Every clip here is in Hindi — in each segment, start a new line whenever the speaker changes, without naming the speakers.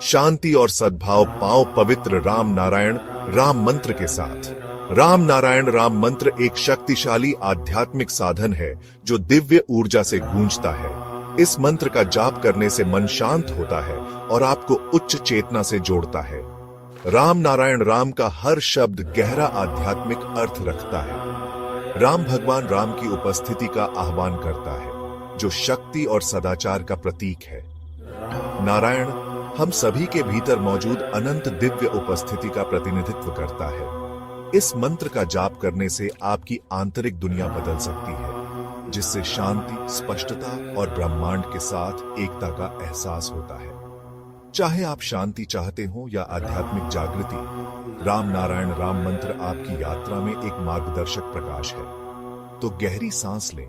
शांति और सद्भाव पाओ पवित्र राम नारायण राम मंत्र के साथ। राम नारायण राम मंत्र एक शक्तिशाली आध्यात्मिक साधन है जो दिव्य ऊर्जा से गूंजता है। इस मंत्र का जाप करने से मन शांत होता है और आपको उच्च चेतना से जोड़ता है। राम नारायण राम का हर शब्द गहरा आध्यात्मिक अर्थ रखता है। राम भगवान राम की उपस्थिति का आह्वान करता है, जो शक्ति और सदाचार का प्रतीक है। नारायण हम सभी के भीतर मौजूद अनंत दिव्य उपस्थिति का प्रतिनिधित्व करता है। इस मंत्र का जाप करने से आपकी आंतरिक दुनिया बदल सकती है, जिससे शांति, स्पष्टता और ब्रह्मांड के साथ एकता का एहसास होता है। चाहे आप शांति चाहते हो या आध्यात्मिक जागृति, राम नारायण राम मंत्र आपकी यात्रा में एक मार्गदर्शक प्रकाश है। तो गहरी सांस लें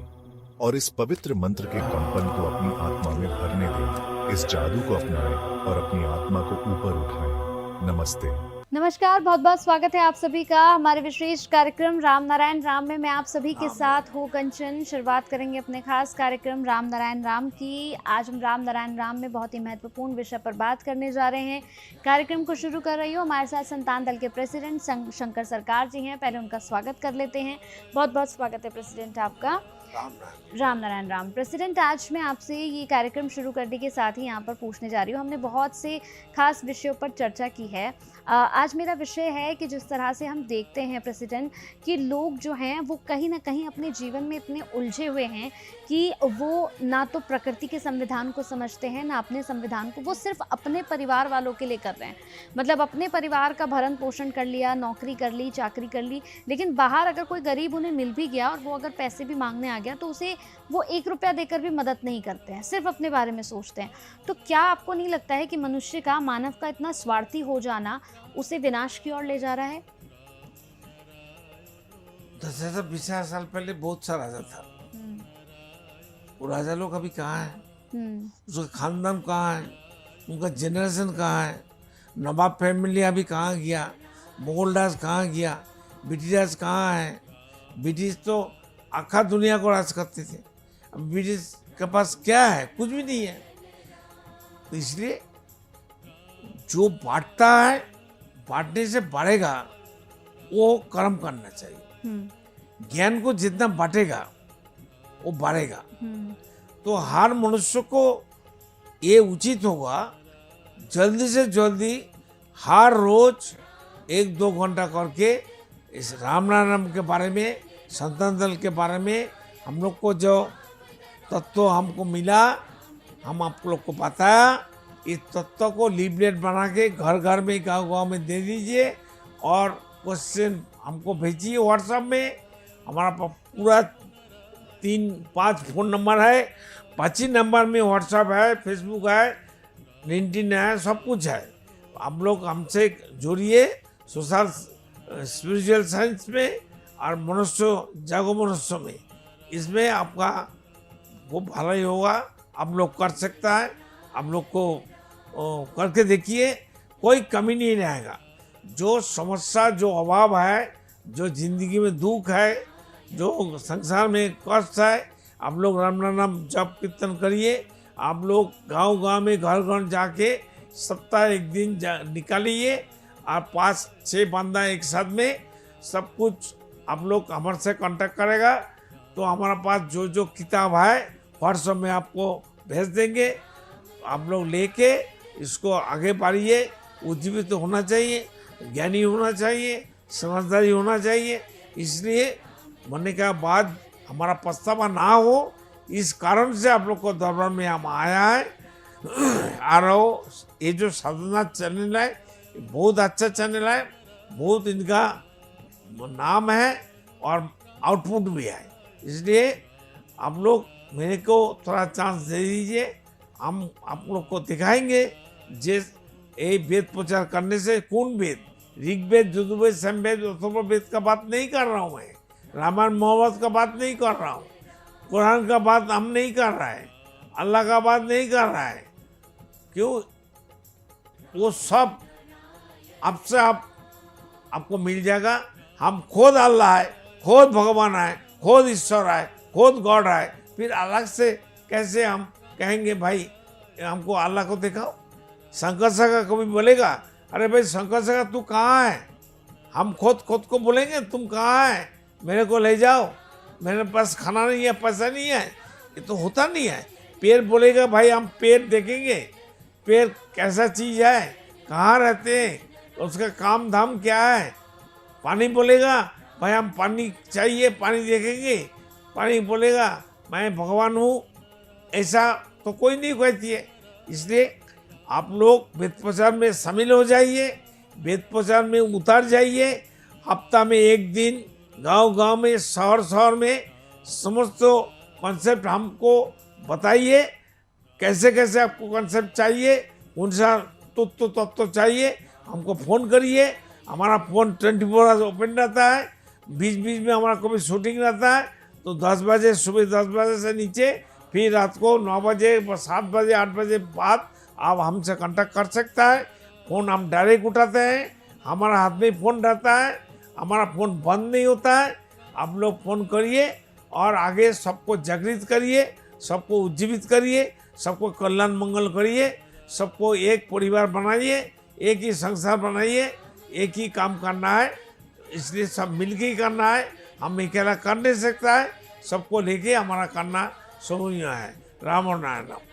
और इस पवित्र मंत्र के कंपन को अपनी आत्मा में भरने दें। इस जादू को अपनाएं और अपनी आत्मा को ऊपर उठाएं। नमस्ते।
नमस्कार, बहुत बहुत स्वागत है आप सभी का हमारे विशेष कार्यक्रम राम नारायण राम में। मैं आप सभी के साथ हूँ कंचन। शुरुआत करेंगे अपने खास कार्यक्रम राम नारायण राम की। आज हम राम नारायण राम में बहुत ही महत्वपूर्ण विषय पर बात करने जा रहे हैं। कार्यक्रम को शुरू कर रही हूँ, हमारे साथ संतान दल के प्रेसिडेंट शंकर सरकार जी हैं। पहले उनका स्वागत कर लेते हैं। बहुत बहुत स्वागत है प्रेसिडेंट आपका। राम नारायण राम। प्रेसिडेंट, आज मैं आपसे ये कार्यक्रम शुरू करने के साथ ही यहाँ पर पूछने जा रही हूँ, हमने बहुत से खास विषयों पर चर्चा की है। आज मेरा विषय है कि जिस तरह से हम देखते हैं प्रेसिडेंट कि लोग जो हैं वो कहीं ना कहीं अपने जीवन में इतने उलझे हुए हैं कि वो ना तो प्रकृति के संविधान को समझते हैं ना अपने संविधान को। वो सिर्फ अपने परिवार वालों के लिए कर रहे हैं, मतलब अपने परिवार का भरण पोषण कर लिया, नौकरी कर ली, चाकरी कर ली, लेकिन बाहर अगर कोई गरीब उन्हें मिल भी गया और वो अगर पैसे भी मांगने आ गया तो उसे वो 1 रुपया देकर भी मदद नहीं करते हैं, सिर्फ अपने बारे में सोचते हैं। तो क्या आपको नहीं लगता है कि मनुष्य का, मानव का इतना स्वार्थी हो जाना उसे विनाश की ओर ले जा रहा है?
10,000-20,000 साल पहले बहुत सा राजा था। वो राजा लोग अभी कहाँ हैं? उसका खानदान कहाँ है? उनका जनरेशन कहाँ है? नवाब फैमिली अभी कहाँ गया? मुगल राज कहाँ गया? ब्रिटिश राज कहाँ है? ब्रिटिश तो आखा दुनिया को राज करते थे। अब ब्रिटिश के पास क्या है? कुछ भी नहीं है। तो इसलिए जो बांटता है, बांटने से बढ़ेगा, वो कर्म करना चाहिए। ज्ञान को जितना बांटेगा वो बढ़ेगा। तो हर मनुष्य को ये उचित होगा जल्दी से जल्दी हर रोज 1-2 घंटा करके इस राम नाम के बारे में, संतान दल के बारे में हम लोग को जो तत्व हमको मिला, हम आप लोग को बताया, इस तत्व को लीफलेट बना के घर घर में, गांव गांव में दे दीजिए और क्वेश्चन हमको भेजिए व्हाट्सएप में। हमारा पूरा 3-5 फ़ोन नंबर है, 5 ही नंबर में व्हाट्सएप है, फेसबुक है, लिंक्डइन है, सब कुछ है। आप लोग हमसे जुड़िए सोशल स्पिरिचुअल साइंस में और मनुष्य जागो मनुष्य में। इसमें आपका वो भला ही होगा। आप लोग कर सकता है, आप लोग को करके देखिए, कोई कमी नहीं रहेगा। जो समस्या, जो अभाव है, जो जिंदगी में दुख है, जो संसार में कष्ट है, आप लोग राम नाम जप कीर्तन करिए। आप लोग गांव गांव में, घर घर जाके सप्ताह 1 दिन निकालिए और 5-6 बंदा एक साथ में सब कुछ आप लोग हमारे से कांटेक्ट करेगा तो हमारा पास जो जो किताब है व्हाट्सएप में आपको भेज देंगे। आप लोग लेके इसको आगे बढ़िए। उज्जीवित तो होना चाहिए, ज्ञानी होना चाहिए, समझदारी होना चाहिए। इसलिए मरने के बाद हमारा पछतावा ना हो, इस कारण से आप लोग को दरबार में हम आया है। और ये जो साधना चैनल है बहुत अच्छा चैनल है, बहुत इनका नाम है और आउटपुट भी है। इसलिए आप लोग मेरे को थोड़ा चांस दे दीजिए, हम आप लोग को दिखाएंगे। जिस ये वेद प्रचार करने से, कौन वेद? ऋग्वेद, यजुर्वेद, सामवेद, अथर्ववेद का बात नहीं कर रहा हूँ मैं। रामायण महाभारत का बात नहीं कर रहा हूँ। कुरान का बात हम नहीं कर रहा है। अल्लाह का बात नहीं कर रहा है। क्यों? वो सब आपसे आपको मिल जाएगा। हम खुद अल्लाह है, खुद भगवान है, खुद ईश्वर है, खुद गॉड है। फिर अलग से कैसे हम कहेंगे भाई हमको अल्लाह को दिखाओ? शंकर सगा कभी बोलेगा अरे भाई शंकर सगा तू कहाँ है? हम खुद को बोलेंगे तुम कहाँ है, मेरे को ले जाओ, मेरे पास खाना नहीं है, पैसा नहीं है। ये तो होता नहीं है। पेड़ बोलेगा भाई हम पेड़ देखेंगे, पेड़ कैसा चीज़ है, कहाँ रहते हैं, उसका काम धाम क्या है। पानी बोलेगा भाई हम पानी चाहिए, पानी देखेंगे। पानी बोलेगा मैं भगवान हूँ, ऐसा तो कोई नहीं कहती है। इसलिए आप लोग वेद प्रचार में शामिल हो जाइए, वेद प्रचार में उतर जाइए। हफ्ता में एक दिन गांव में, शहर में समस्त कॉन्सेप्ट हमको बताइए, कैसे कैसे आपको कॉन्सेप्ट चाहिए, कौन सा तत्व चाहिए, हमको फ़ोन करिए। हमारा फ़ोन 24 आवर्स ओपन रहता है। बीच बीच में हमारा कभी शूटिंग रहता है तो 10 बजे, सुबह 10 बजे से नीचे, फिर रात को 9 बजे, 7 बजे, 8 बजे बाद आप हमसे कांटेक्ट कर सकता है। फ़ोन हम डायरेक्ट उठाते हैं, हमारा हाथ में फ़ोन रहता है, हमारा फ़ोन बंद नहीं होता है। आप लोग फ़ोन करिए और आगे सबको जागृत करिए, सबको उज्जीवित करिए, सबको कल्याण मंगल करिए, सबको एक परिवार बनाइए, एक ही संसार बनाइए। एक ही काम करना है, इसलिए सब मिलके ही करना है। हम अकेला कर नहीं सकता है, सबको लेके हमारा करना शुरू है। राम और नारायण।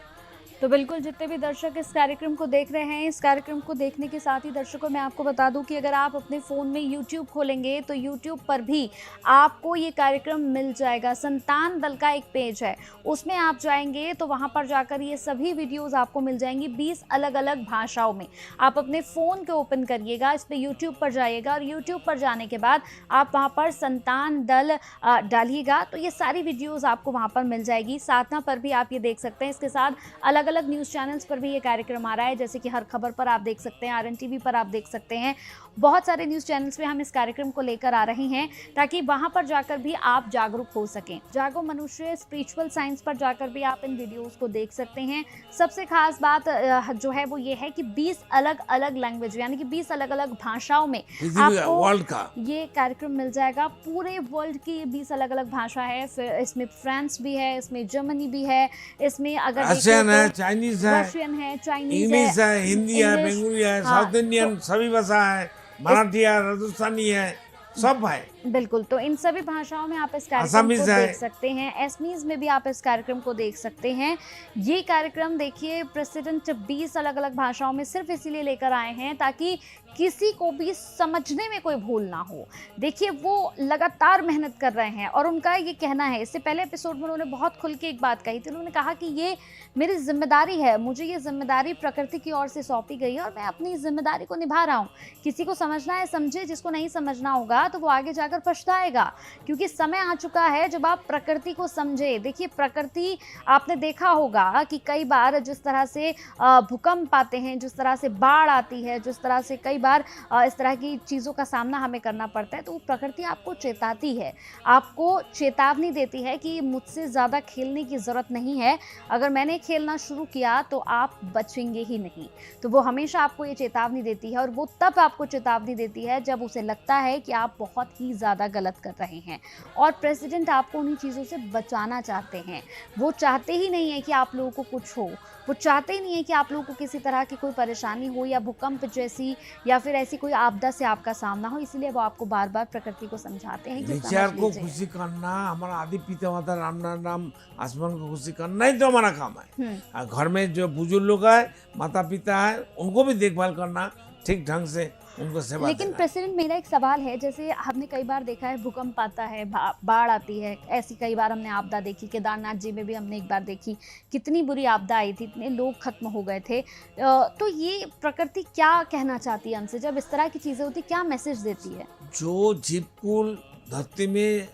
तो बिल्कुल जितने भी दर्शक इस कार्यक्रम को देख रहे हैं, इस कार्यक्रम को देखने के साथ ही दर्शकों मैं आपको बता दूं कि अगर आप अपने फ़ोन में YouTube खोलेंगे तो YouTube पर भी आपको ये कार्यक्रम मिल जाएगा। संतान दल का एक पेज है, उसमें आप जाएंगे तो वहां पर जाकर ये सभी वीडियोस आपको मिल जाएंगी 20 अलग अलग भाषाओं में। आप अपने फ़ोन को ओपन करिएगा, इस पर YouTube पर जाइएगा और YouTube पर जाने के बाद आप वहाँ पर संतान दल डालिएगा तो ये सारी वीडियोज़ आपको वहाँ पर मिल जाएगी। साधना पर भी आप ये देख सकते हैं। इसके साथ अलग अलग न्यूज़ चैनल्स पर भी ये कार्यक्रम आ रहा है, जैसे कि हर खबर पर आप देख सकते हैं, RN TV पर आप देख सकते हैं। बहुत सारे न्यूज़ चैनल्स पे हम इस कार्यक्रम को लेकर आ रहे हैं ताकि वहां पर जाकर भी आप जागरूक हो सकें। जागो मनुष्य स्पिरिचुअल साइंस पर जाकर भी आप इन वीडियोस को देख सकते हैं। सबसे खास बात जो है वो ये है कि 20 अलग अलग लैंग्वेज यानी कि 20 अलग अलग भाषाओं में आपको
वर्ल्ड का
ये कार्यक्रम मिल जाएगा। पूरे वर्ल्ड की 20 अलग अलग भाषा है। फिर इसमें फ्रांस भी है, इसमें जर्मनी भी है, इसमें अगर
रशियन है, चाइनीज है,
रशियन है, चाइनीज
इंग्लिश है, हिंदी है,
इंग्लिश,
बंगाली है,
हाँ,
साउथ इंडियन सभी भाषा है, मराठी है, राजस्थानी है, सब है।
बिल्कुल। तो इन सभी भाषाओं में आप इस कार्यक्रम
असमीज
को
है।
देख सकते हैं। एसमीज में भी आप इस कार्यक्रम को देख सकते हैं। ये कार्यक्रम देखिए प्रेसिडेंट 20 अलग अलग भाषाओं में सिर्फ इसीलिए लेकर आए हैं ताकि किसी को भी समझने में कोई भूल ना हो। देखिए वो लगातार मेहनत कर रहे हैं और उनका ये कहना है, इससे पहले एपिसोड में उन्होंने बहुत खुल के एक बात कही थी। उन्होंने कहा कि ये मेरी जिम्मेदारी है, मुझे ये जिम्मेदारी प्रकृति की ओर से सौंपी गई है और मैं अपनी जिम्मेदारी को निभा रहा हूँ। किसी को समझना है समझे, जिसको नहीं समझना होगा तो वो आगे जाकर पछताएगा, क्योंकि समय आ चुका है जब आप प्रकृति को समझे। देखिए प्रकृति, आपने देखा होगा कि कई बार जिस तरह से भूकंप आते हैं, जिस तरह से बाढ़ आती है, जिस तरह से कई बार इस तरह की चीज़ों का सामना हमें करना पड़ता है, तो प्रकृति आपको चेताती है, आपको चेतावनी देती है कि मुझसे ज़्यादा खेलने की ज़रूरत नहीं है। अगर मैंने खेलना शुरू किया तो आप बचेंगे ही नहीं। तो वो हमेशा आपको ये चेतावनी देती है और वो तब आपको चेतावनी देती है जब उसे लगता है कि आप बहुत ही ज़्यादा गलत कर रहे हैं। और प्रेसिडेंट आपको उन्हीं चीज़ों से बचाना चाहते हैं। वो चाहते ही नहीं है कि आप लोगों को कुछ हो, वो चाहते ही नहीं है कि आप लोगों को किसी तरह की कोई परेशानी हो या भूकंप जैसी या फिर ऐसी कोई आपदा से आपका सामना हो। इसलिए वो आपको बार बार प्रकृति को समझाते हैं कि
विचार
समझ
को
लीजिए।
खुशी करना, हमारा आदि पिता माता राम नाम आसमान को खुशी करना ही तो हमारा काम है। और घर में जो बुजुर्ग लोग है, माता पिता है, उनको भी देखभाल करना, ठीक ढंग से उनको सेवा
लेकिन
देना।
प्रेसिडेंट मेरा एक सवाल है, जैसे हमने कई बार देखा है भूकंप आता है, बाढ़ आती है, ऐसी कई बार हमने आपदा देखी। केदारनाथ जी में भी हमने एक बार देखी, कितनी बुरी आपदा आई थी, इतने लोग खत्म हो गए थे। तो ये प्रकृति क्या कहना चाहती है हमसे जब इस तरह की चीज़ें होती, क्या मैसेज देती है?
जो जीवकुल धरती में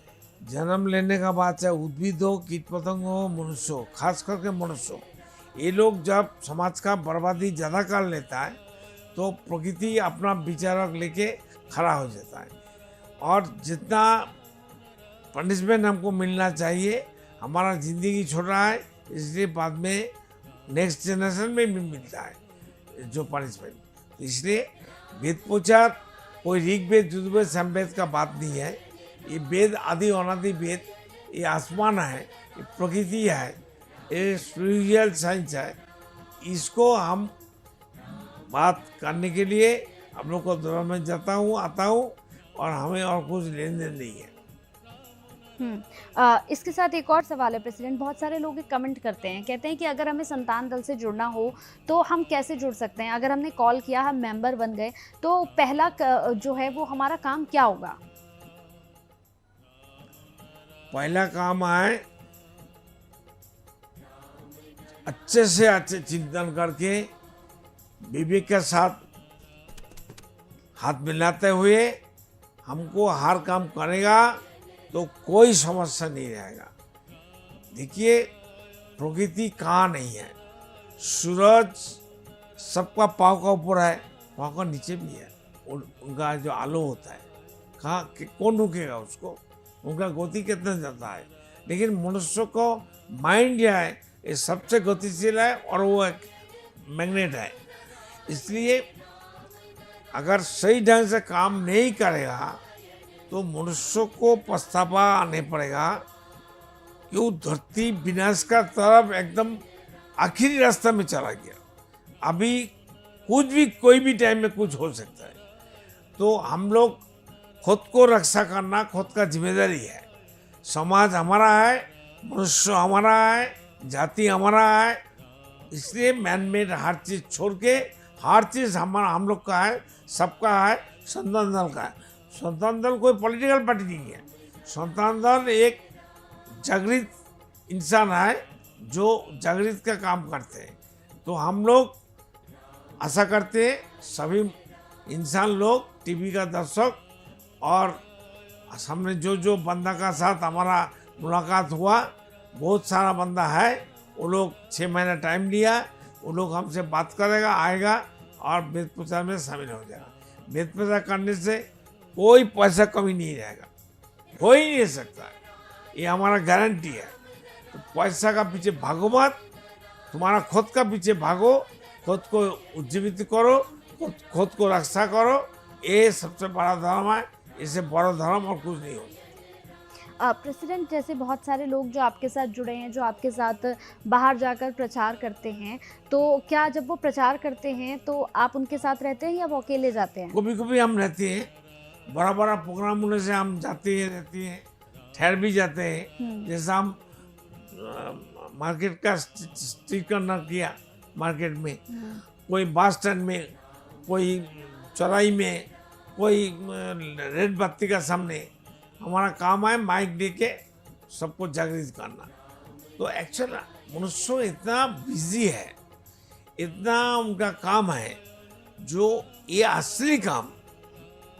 जन्म लेने का बाद, चाहे उद्भिद हो, कीट पतंग हो, मनुष्य हो, खास करके मनुष्य हो, ये लोग जब समाज का बर्बादी ज़्यादा कर लेता है तो प्रकृति अपना विचारक लेके खड़ा हो जाता है। और जितना पनिशमेंट हमको मिलना चाहिए, हमारा ज़िंदगी छोटा है, इसलिए बाद में नेक्स्ट जनरेशन में भी मिलता है जो पनिशमेंट। इसलिए वेद प्रचार कोई ऋग्वेद, यजुर्वेद, सामवेद का बात नहीं है। ये वेद आदि अनादि वेद, ये आसमान है, ये प्रकृति है, ये स्पिरिचुअल साइंस है। इसको हम बात करने के लिए आप लोग को दौरा में जाता हूँ, आता हूँ, और हमें और कुछ लेन देन नहीं है।
इसके साथ एक और सवाल है प्रेसिडेंट, बहुत सारे लोग एक कमेंट करते हैं, कहते हैं कि अगर हमें संतान दल से जुड़ना हो तो हम कैसे जुड़ सकते हैं? अगर हमने कॉल किया, हम मेंबर बन गए, तो पहला जो है वो हमारा काम क्या होगा?
पहला काम है अच्छे से अच्छे चिंतन करके विवेक के साथ हाथ मिलाते हुए हमको हर काम करेगा तो कोई समस्या नहीं रहेगा। देखिए, प्रकृति कहाँ नहीं है, सूरज सबका पाँव का ऊपर है, पाँव का नीचे भी है। उनका जो आलो होता है, कहाँ कौन रुकेगा उसको, उनका गति कितना जाता है। लेकिन मनुष्य को माइंड जो है ये सबसे गतिशील है और वो एक मैग्नेट है। इसलिए अगर सही ढंग से काम नहीं करेगा तो मनुष्य को पछतावा आने पड़ेगा कि वो धरती विनाश का तरफ एकदम आखिरी रास्ता में चला गया। अभी कुछ भी कोई भी टाइम में कुछ हो सकता है। तो हम लोग खुद को रक्षा करना खुद का जिम्मेदारी है। समाज हमारा है, मनुष्य हमारा है, जाति हमारा है। इसलिए मैन मेड हर चीज़ छोड़ के हर चीज़ हम लोग का है, सबका है, संतान दल का है। संतान दल कोई पॉलिटिकल पार्टी नहीं है। संतान दल एक जागृत इंसान है जो जागृत का काम करते हैं। तो हम लोग आशा करते हैं सभी इंसान लोग, टीवी का दर्शक और सामने जो बंदा का साथ हमारा मुलाकात हुआ, बहुत सारा बंदा है, वो लोग 6 महीना टाइम लिया, वो लोग हमसे बात करेगा, आएगा और वेद प्रचार में शामिल हो जाएगा। वेद प्रचार करने से कोई पैसा कमी नहीं रहेगा, हो ही नहीं सकता है, ये हमारा गारंटी है। तो पैसा का पीछे भागो मत, तुम्हारा खुद का पीछे भागो, खुद को उज्जीवित करो, खुद को रक्षा करो। ये सबसे बड़ा धर्म है, इससे बड़ा धर्म और कुछ नहीं होता।
प्रेसिडेंट, जैसे बहुत सारे लोग जो आपके साथ जुड़े हैं, जो आपके साथ बाहर जाकर प्रचार करते हैं, तो क्या जब वो प्रचार करते हैं तो आप उनके साथ रहते हैं या वो अकेले जाते हैं?
कभी कभी हम रहते हैं, बड़ा बड़ा प्रोग्राम होने से हम जाते हैं, रहते हैं, ठहर भी जाते हैं। जैसे हम मार्केट का स्ट्रीट कर्नर किया, मार्केट में, कोई बस स्टैंड में, कोई चौराही में, कोई रेड बत्ती का सामने। हमारा काम है माइक दे के सबको जागृत करना। तो एक्चुअल मनुष्य इतना बिजी है, इतना उनका काम है, जो ये असली काम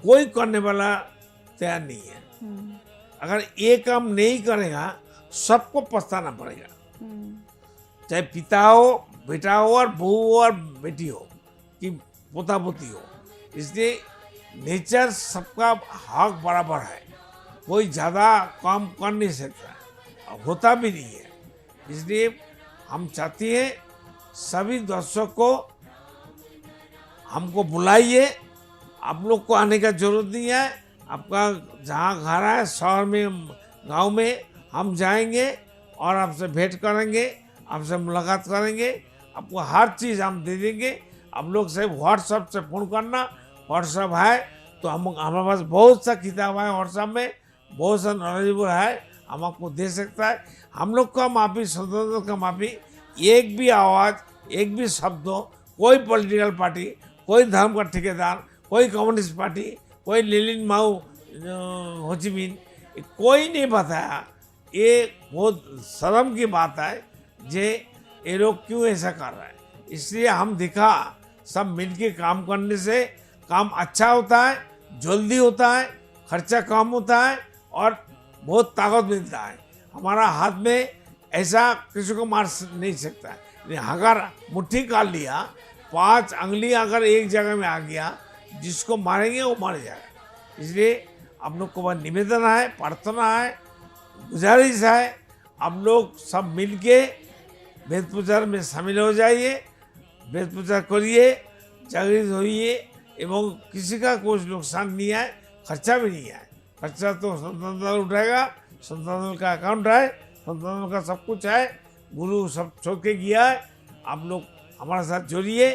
कोई करने वाला तैयार नहीं है। अगर ये काम नहीं करेगा सबको पछताना पड़ेगा, चाहे पिता हो, बेटा हो, और बहू हो और बेटी हो कि पोता पोती हो। इसलिए नेचर सबका हक बराबर है, कोई ज़्यादा काम कर नहीं सकता, होता भी नहीं है। इसलिए हम चाहते हैं सभी दर्शक को हमको बुलाइए, आप लोग को आने का जरूरत नहीं है। आपका जहाँ घर है, शहर में, गांव में, हम जाएंगे और आपसे भेंट करेंगे, आपसे मुलाकात करेंगे, आपको हर चीज़ हम दे देंगे। आप लोग से व्हाट्सएप से फ़ोन करना, व्हाट्सएप है तो हमारे पास बहुत सा किताब है, व्हाट्सएप में बहुत सा नॉलेजेबल है, हम आपको दे सकता है। हम लोग का माफी, स्वतंत्रता का माफी, एक भी आवाज़, एक भी शब्द हो, कोई पॉलिटिकल पार्टी, कोई धर्म का ठेकेदार, कोई कम्युनिस्ट पार्टी, कोई लेनिन माओ होचिमिन, कोई नहीं बताया। ये बहुत शर्म की बात है जे ये लोग क्यों ऐसा कर रहा है। इसलिए हम दिखा सब मिलके काम करने से काम अच्छा होता है, जल्दी होता है, खर्चा कम होता है और बहुत ताकत मिलता है। हमारा हाथ में ऐसा किसी को मार नहीं सकता है। अगर मुट्ठी काट लिया, 5 अंगली अगर एक जगह में आ गया, जिसको मारेंगे वो मर जाएगा। इसलिए आप लोग को बस निवेदन है, प्रार्थना है, गुजारिश है, आप लोग सब मिलके वेद प्रचार में शामिल हो जाइए, वेद प्रचार करिए, जागृत होइए एवं किसी का कोई नुकसान नहीं है, खर्चा भी नहीं है। खर्चा तो संतान दल उठाएगा, संतान दल का अकाउंट है, संतान दल का सब कुछ है, गुरु सब छोड़ के गया है। आप लोग हमारे साथ जुड़िए,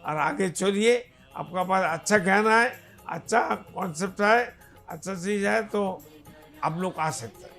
और आगे चलिए। आपका पास अच्छा ज्ञान है, अच्छा कॉन्सेप्ट है, अच्छा चीज़ है, तो आप लोग आ सकते हैं।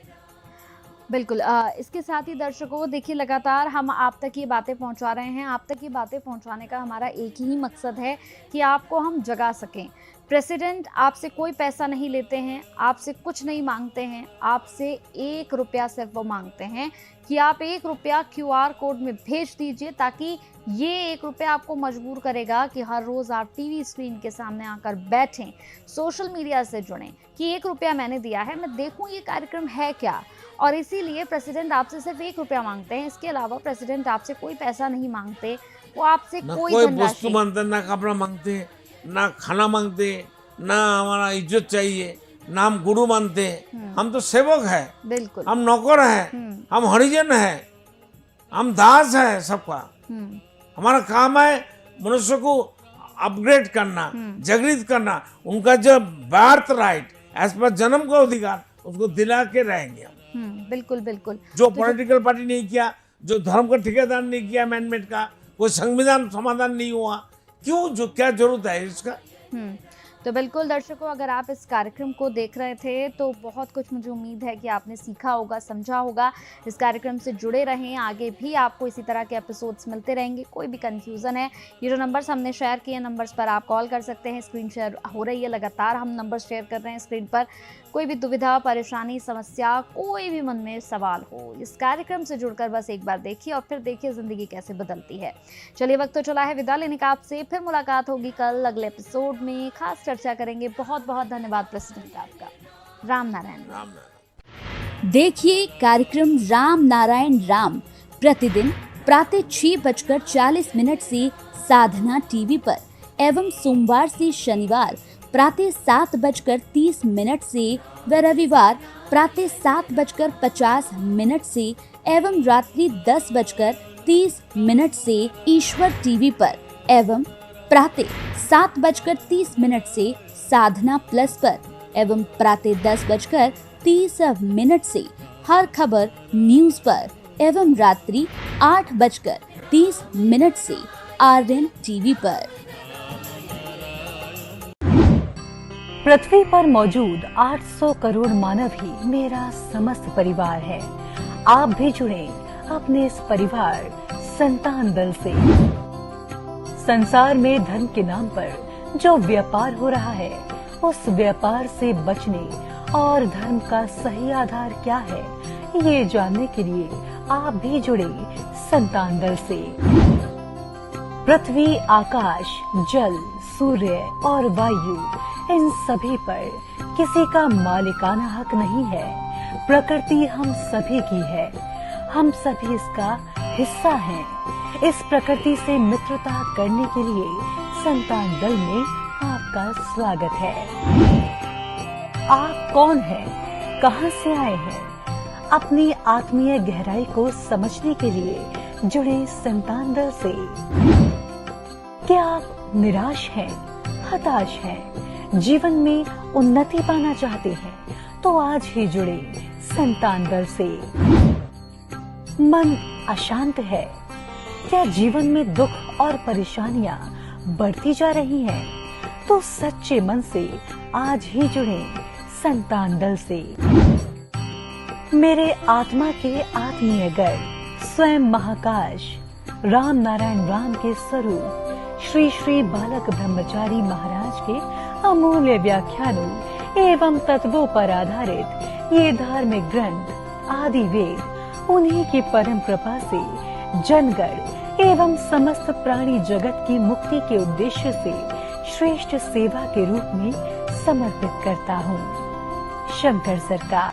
बिल्कुल। इसके साथ ही दर्शकों, देखिए लगातार हम आप तक ये बातें पहुंचा रहे हैं। आप तक ये बातें पहुंचाने का हमारा एक ही मकसद है कि आपको हम जगा सकें। प्रेसिडेंट आपसे कोई पैसा नहीं लेते हैं, आपसे कुछ नहीं मांगते हैं, आपसे 1 रुपया सिर्फ वो मांगते हैं कि आप 1 रुपया QR कोड में भेज दीजिए, ताकि ये 1 रुपया आपको मजबूर करेगा कि हर रोज़ आप टीवी स्क्रीन के सामने आकर बैठें, सोशल मीडिया से जुड़ें कि 1 रुपया मैंने दिया है, मैं देखूं ये कार्यक्रम है क्या। और इसीलिए प्रेसिडेंट आपसे सिर्फ 1 रुपया मांगते हैं। इसके अलावा प्रेसिडेंट आपसे कोई पैसा नहीं मांगते, वो आपसे कोई
वस्तु मांगते, ना कपड़ा मांगते, ना खाना मांगते, ना हमारा इज्जत चाहिए, ना हम गुरु मानते हैं। हम तो सेवक है,
बिल्कुल,
हम नौकर हैं, हम हरिजन हैं, हम दास हैं सबका। हमारा काम है मनुष्य को अपग्रेड करना, जागृत करना, उनका जो बर्थ राइट एज पर जन्म का अधिकार उसको दिला के रहेंगे हम।
बिल्कुल बिल्कुल।
जो पॉलिटिकल पार्टी नहीं किया, जो धर्म का ठेकेदार नहीं किया, अमेंडमेंट का कोई संविधान समाधान नहीं हुआ, क्यों, जो क्या जरूरत है इसका।
तो बिल्कुल दर्शकों, अगर आप इस कार्यक्रम को देख रहे थे तो बहुत कुछ मुझे उम्मीद है कि आपने सीखा होगा, समझा होगा। इस कार्यक्रम से जुड़े रहें, आगे भी आपको इसी तरह के एपिसोड्स मिलते रहेंगे। कोई भी कंफ्यूजन है, ये जो नंबर्स हमने शेयर किए नंबर्स पर आप कॉल कर सकते हैं। स्क्रीन शेयर हो रही है, लगातार हम नंबर शेयर कर रहे हैं स्क्रीन पर। कोई भी दुविधा, परेशानी, समस्या, कोई भी मन में सवाल हो, इस कार्यक्रम से जुड़कर बस एक बार देखिए और फिर देखिए ज़िंदगी कैसे बदलती है। चलिए, वक्त तो चला है विदा लेने का आपसे। फिर मुलाकात होगी कल अगले एपिसोड में, खास चर्चा करेंगे। बहुत बहुत धन्यवाद प्रेसिडेंट आपका। राम नारायण।
देखिए कार्यक्रम राम नारायण राम प्रतिदिन प्रातः 6:40 से साधना टीवी पर एवं सोमवार से शनिवार प्रातः 7:30 से व रविवार प्रातः 7:50 से एवं रात्रि 10:30 से ईश्वर टीवी पर एवं प्रातः 7:30 से साधना प्लस पर एवं प्रातः 10:30 से हर खबर न्यूज पर एवं रात्रि 8:30 से RN टीवी पर।
पृथ्वी पर मौजूद 800 करोड़ मानव ही मेरा समस्त परिवार है। आप भी जुड़े अपने इस परिवार संतान दल से। संसार में धर्म के नाम पर जो व्यापार हो रहा है, उस व्यापार से बचने और धर्म का सही आधार क्या है, ये जानने के लिए आप भी जुड़े संतान दल से। पृथ्वी, आकाश, जल, सूर्य और वायु, इन सभी पर किसी का मालिकाना हक नहीं है। प्रकृति हम सभी की है, हम सभी इसका हिस्सा हैं। इस प्रकृति से मित्रता करने के लिए संतान दल में आपका स्वागत है। आप कौन हैं? कहां से आए हैं? अपनी आत्मीय गहराई को समझने के लिए जुड़े संतान दल से। क्या आप निराश हैं, हताश हैं, जीवन में उन्नति पाना चाहते हैं, तो आज ही जुड़े संतान दल से। मन अशांत है, क्या जीवन में दुख और परेशानियां बढ़ती जा रही हैं, तो सच्चे मन से आज ही जुड़े संतान दल से। मेरे आत्मा के आत्मीय गर्भ स्वयं महाकाश राम नारायण राम के स्वरूप श्री श्री बालक ब्रह्मचारी महाराज के अमूल्य व्याख्यानों एवं तत्वों पर आधारित ये धार्मिक ग्रंथ आदि वेद उन्हीं की परम कृपा से जनगण एवं समस्त प्राणी जगत की मुक्ति के उद्देश्य से श्रेष्ठ सेवा के रूप में समर्पित करता हूँ। शंकर सरकार।